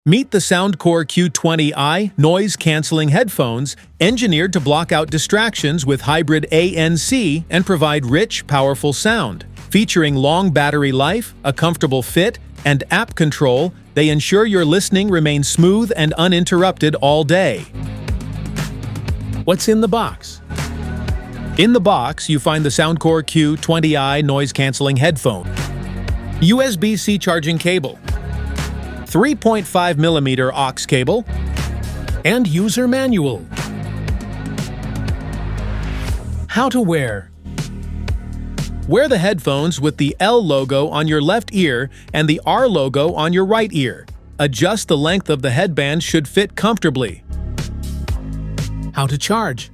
Meet the Soundcore Q20i noise-canceling headphones engineered to block out distractions with hybrid ANC and provide rich, powerful sound. Featuring long battery life, a comfortable fit, and app control, they ensure your listening remains smooth and uninterrupted all day. What's in the box? In the box, you find the Soundcore Q20i noise-canceling headphone, USB-C charging cable, 3.5mm aux cable, and user manual. How to wear. Wear the headphones with the L logo on your left ear and the R logo on your right ear. Adjust the length of the headband should fit comfortably. How to charge.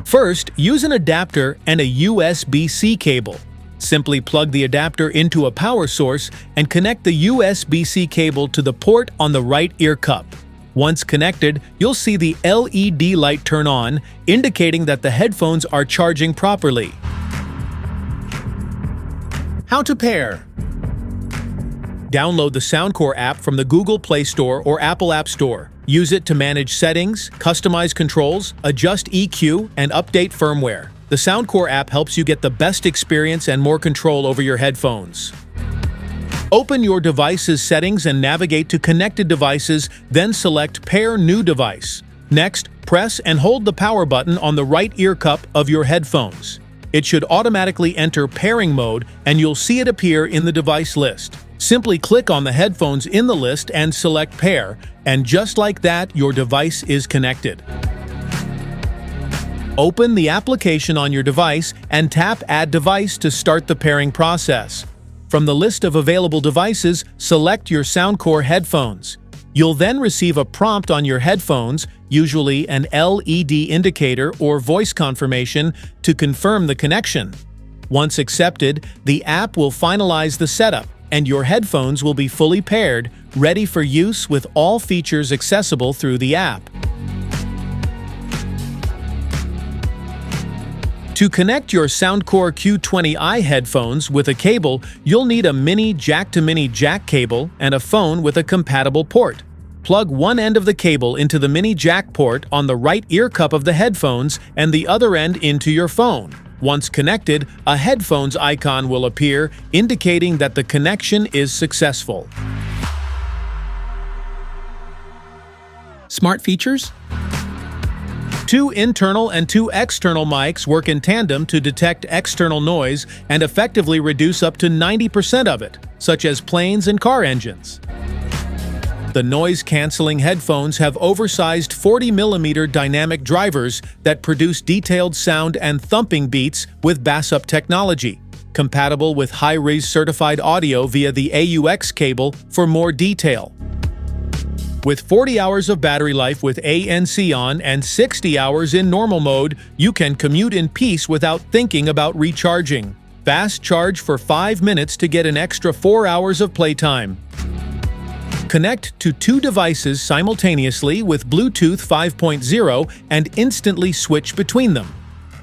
First, use an adapter and a USB-C cable. Simply plug the adapter into a power source and connect the USB-C cable to the port on the right ear cup. Once connected, you'll see the LED light turn on, indicating that the headphones are charging properly. How to pair. Download the Soundcore app from the Google Play Store or Apple App Store. Use it to manage settings, customize controls, adjust EQ, and update firmware. The Soundcore app helps you get the best experience and more control over your headphones. Open your device's settings and navigate to Connected Devices, then select Pair New Device. Next, press and hold the power button on the right ear cup of your headphones. It should automatically enter pairing mode, and you'll see it appear in the device list. Simply click on the headphones in the list and select Pair, and just like that, your device is connected. Open the application on your device and tap Add Device to start the pairing process. From the list of available devices, select your Soundcore headphones. You'll then receive a prompt on your headphones, usually an LED indicator or voice confirmation, to confirm the connection. Once accepted, the app will finalize the setup, and your headphones will be fully paired, ready for use with all features accessible through the app. To connect your Soundcore Q20i headphones with a cable, you'll need a mini jack-to-mini jack cable and a phone with a compatible port. Plug one end of the cable into the mini jack port on the right ear cup of the headphones and the other end into your phone. Once connected, a headphones icon will appear, indicating that the connection is successful. Smart features? 2 internal and 2 external mics work in tandem to detect external noise and effectively reduce up to 90% of it, such as planes and car engines. The noise-canceling headphones have oversized 40mm dynamic drivers that produce detailed sound and thumping beats with BassUp technology, compatible with high-res certified audio via the AUX cable for more detail. With 40 hours of battery life with ANC ON and 60 hours in normal mode, you can commute in peace without thinking about recharging. Fast charge for 5 minutes to get an extra 4 hours of playtime. Connect to 2 devices simultaneously with Bluetooth 5.0 and instantly switch between them.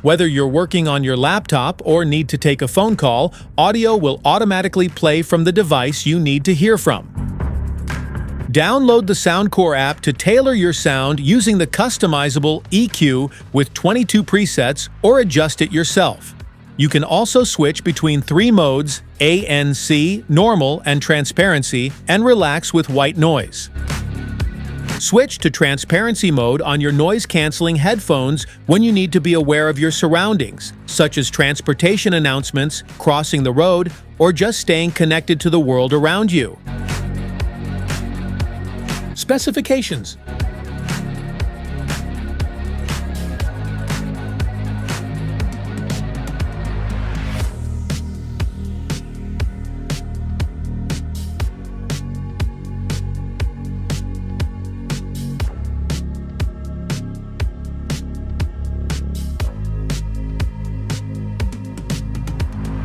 Whether you're working on your laptop or need to take a phone call, audio will automatically play from the device you need to hear from. Download the Soundcore app to tailor your sound using the customizable EQ with 22 presets or adjust it yourself. You can also switch between 3 modes, ANC, Normal, and Transparency, and relax with white noise. Switch to Transparency mode on your noise-canceling headphones when you need to be aware of your surroundings, such as transportation announcements, crossing the road, or just staying connected to the world around you. Specifications.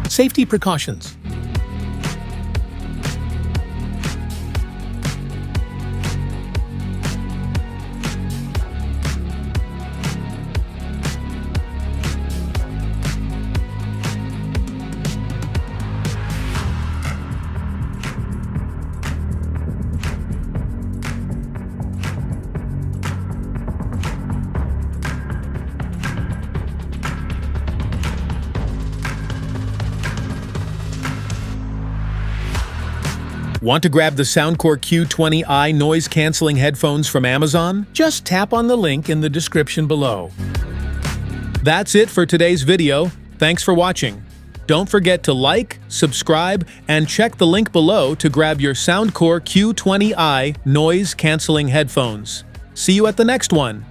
Safety precautions. Want to grab the Soundcore Q20i noise-canceling headphones from Amazon? Just tap on the link in the description below. That's it for today's video. Thanks for watching. Don't forget to like, subscribe, and check the link below to grab your Soundcore Q20i noise-canceling headphones. See you at the next one.